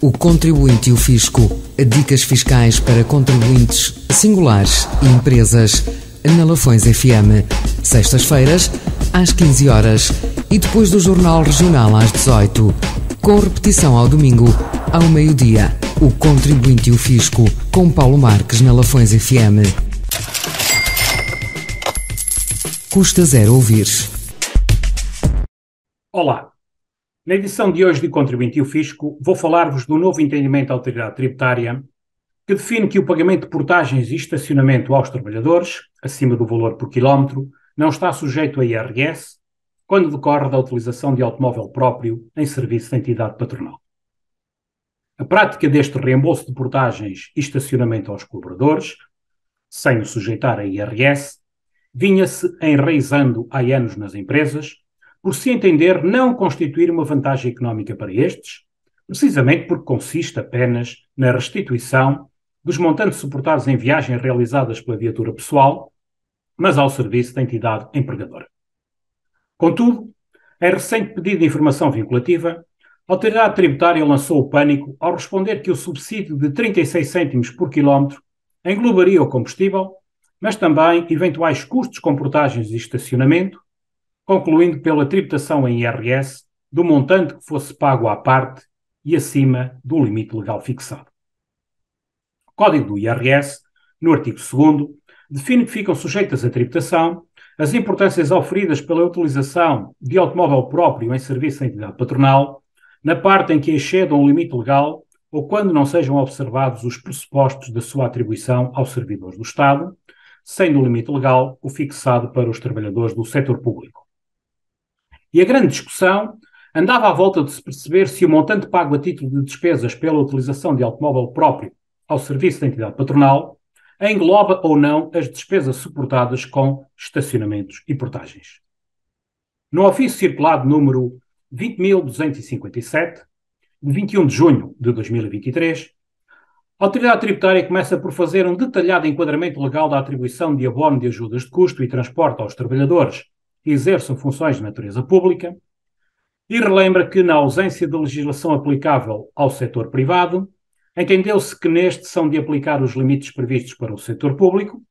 O Contribuinte e o Fisco. Dicas fiscais para contribuintes singulares e empresas. Na Lafões FM. Sextas-feiras, às 15 horas. E depois do Jornal Regional às 18. Com repetição ao domingo, ao meio-dia. O Contribuinte e o Fisco. Com Paulo Marques na Lafões FM. Custa zero ouvir. Olá. Na edição de hoje de Contribuinte e o Fisco, vou falar-vos do novo entendimento da Autoridade Tributária que define que o pagamento de portagens e estacionamento aos trabalhadores, acima do valor por quilómetro, não está sujeito a IRS quando decorre da utilização de automóvel próprio em serviço de entidade patronal. A prática deste reembolso de portagens e estacionamento aos colaboradores, sem o sujeitar a IRS, vinha-se enraizando há anos nas empresas, por se entender não constituir uma vantagem económica para estes, precisamente porque consiste apenas na restituição dos montantes suportados em viagens realizadas pela viatura pessoal, mas ao serviço da entidade empregadora. Contudo, em recente pedido de informação vinculativa, a Autoridade Tributária lançou o pânico ao responder que o subsídio de 36 cêntimos por quilómetro englobaria o combustível, mas também eventuais custos com portagens e estacionamento, concluindo pela tributação em IRS do montante que fosse pago à parte e acima do limite legal fixado. O Código do IRS, no artigo 2º, define que ficam sujeitas à tributação as importâncias auferidas pela utilização de automóvel próprio em serviço à entidade patronal, na parte em que excedam o limite legal ou quando não sejam observados os pressupostos da sua atribuição aos servidores do Estado, sendo o limite legal o fixado para os trabalhadores do setor público. E a grande discussão andava à volta de se perceber se o montante pago a título de despesas pela utilização de automóvel próprio ao serviço da entidade patronal engloba ou não as despesas suportadas com estacionamentos e portagens. No ofício circulado número 20.257, de 21 de junho de 2023, a Autoridade Tributária começa por fazer um detalhado enquadramento legal da atribuição de abono de ajudas de custo e transporte aos trabalhadores que exerçam funções de natureza pública e relembra que, na ausência de legislação aplicável ao setor privado, entendeu-se que neste são de aplicar os limites previstos para o setor público,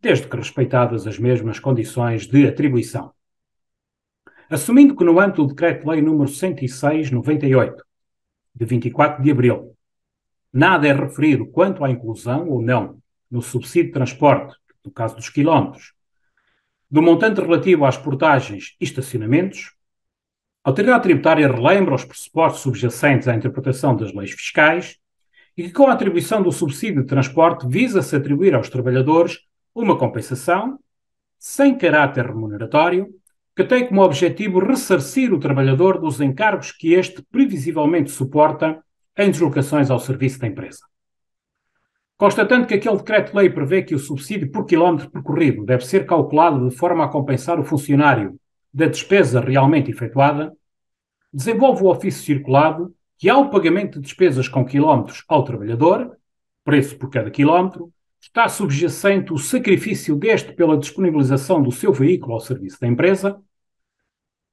desde que respeitadas as mesmas condições de atribuição. Assumindo que no âmbito do Decreto-Lei nº 106/98, de 24 de abril, nada é referido quanto à inclusão ou não no subsídio de transporte, no caso dos quilómetros, do montante relativo às portagens e estacionamentos, a Autoridade Tributária relembra os pressupostos subjacentes à interpretação das leis fiscais e que com a atribuição do subsídio de transporte visa-se atribuir aos trabalhadores uma compensação, sem caráter remuneratório, que tem como objetivo ressarcir o trabalhador dos encargos que este previsivelmente suporta em deslocações ao serviço da empresa. Constatando que aquele decreto-lei prevê que o subsídio por quilómetro percorrido deve ser calculado de forma a compensar o funcionário da despesa realmente efetuada, desenvolve o ofício circulado que, ao pagamento de despesas com quilómetros ao trabalhador, preço por cada quilómetro, está subjacente o sacrifício deste pela disponibilização do seu veículo ao serviço da empresa,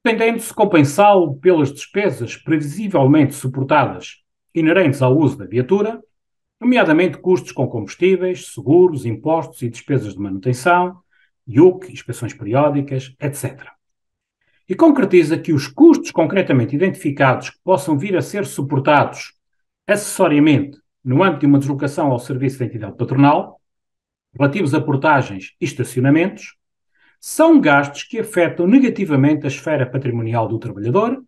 tendendo-se compensá-lo pelas despesas previsivelmente suportadas inerentes ao uso da viatura, nomeadamente custos com combustíveis, seguros, impostos e despesas de manutenção, IUC, inspeções periódicas, etc. E concretiza que os custos concretamente identificados que possam vir a ser suportados acessoriamente no âmbito de uma deslocação ao serviço da entidade patronal, relativos a portagens e estacionamentos, são gastos que afetam negativamente a esfera patrimonial do trabalhador,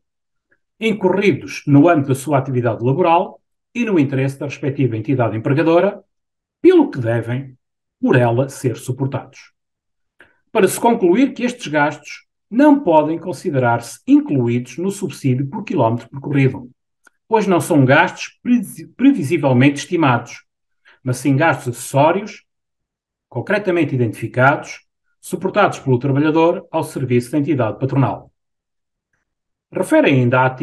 incorridos no âmbito da sua atividade laboral e no interesse da respectiva entidade empregadora, pelo que devem, por ela, ser suportados. Para se concluir que estes gastos não podem considerar-se incluídos no subsídio por quilómetro percorrido, pois não são gastos previsivelmente estimados, mas sim gastos acessórios, concretamente identificados, suportados pelo trabalhador ao serviço da entidade patronal. Refere ainda à AT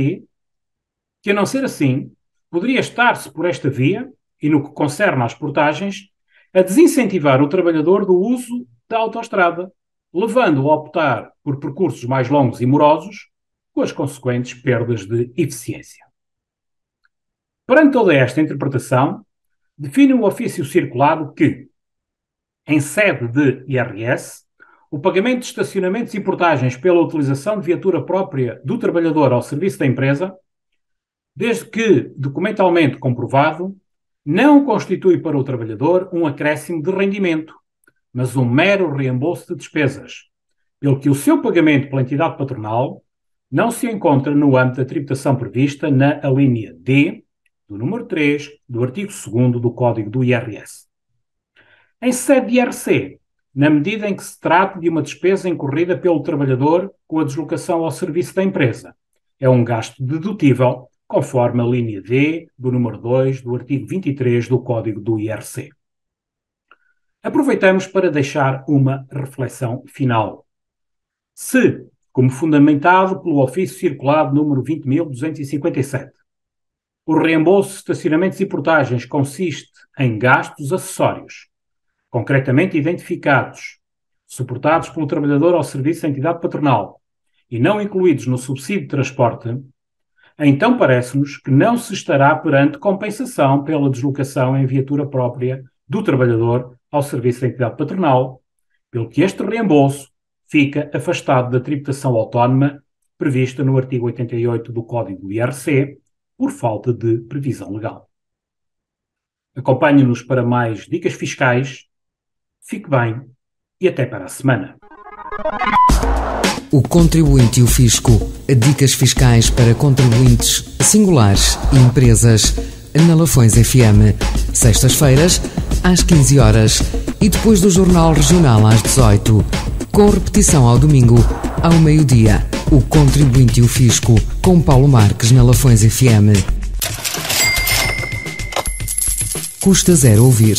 que, a não ser assim, poderia estar-se por esta via, e no que concerne às portagens, a desincentivar o trabalhador do uso da autoestrada, levando-o a optar por percursos mais longos e morosos, com as consequentes perdas de eficiência. Perante toda esta interpretação, define o ofício circulado que, em sede de IRS, o pagamento de estacionamentos e portagens pela utilização de viatura própria do trabalhador ao serviço da empresa, desde que documentalmente comprovado, não constitui para o trabalhador um acréscimo de rendimento, mas um mero reembolso de despesas, pelo que o seu pagamento pela entidade patronal não se encontra no âmbito da tributação prevista na alínea D do número 3 do artigo 2º do Código do IRS. Em sede de IRC, na medida em que se trata de uma despesa incorrida pelo trabalhador com a deslocação ao serviço da empresa, é um gasto dedutível, conforme a linha D do número 2 do artigo 23 do Código do IRC. Aproveitamos para deixar uma reflexão final. Se, como fundamentado pelo ofício circulado número 20.257, o reembolso de estacionamentos e portagens consiste em gastos acessórios, concretamente identificados, suportados pelo trabalhador ao serviço da entidade patronal e não incluídos no subsídio de transporte, então parece-nos que não se estará perante compensação pela deslocação em viatura própria do trabalhador ao serviço da entidade patronal, pelo que este reembolso fica afastado da tributação autónoma prevista no artigo 88 do Código do IRC, por falta de previsão legal. Acompanhe-nos para mais dicas fiscais. Fique bem e até para a semana. O Contribuinte e o Fisco. Dicas fiscais para contribuintes singulares e empresas na Lafões FM. Sextas-feiras, às 15 horas e depois do Jornal Regional às 18. Com repetição ao domingo, ao meio-dia. O Contribuinte e o Fisco, com Paulo Marques na Lafões FM. Custa zero ouvir.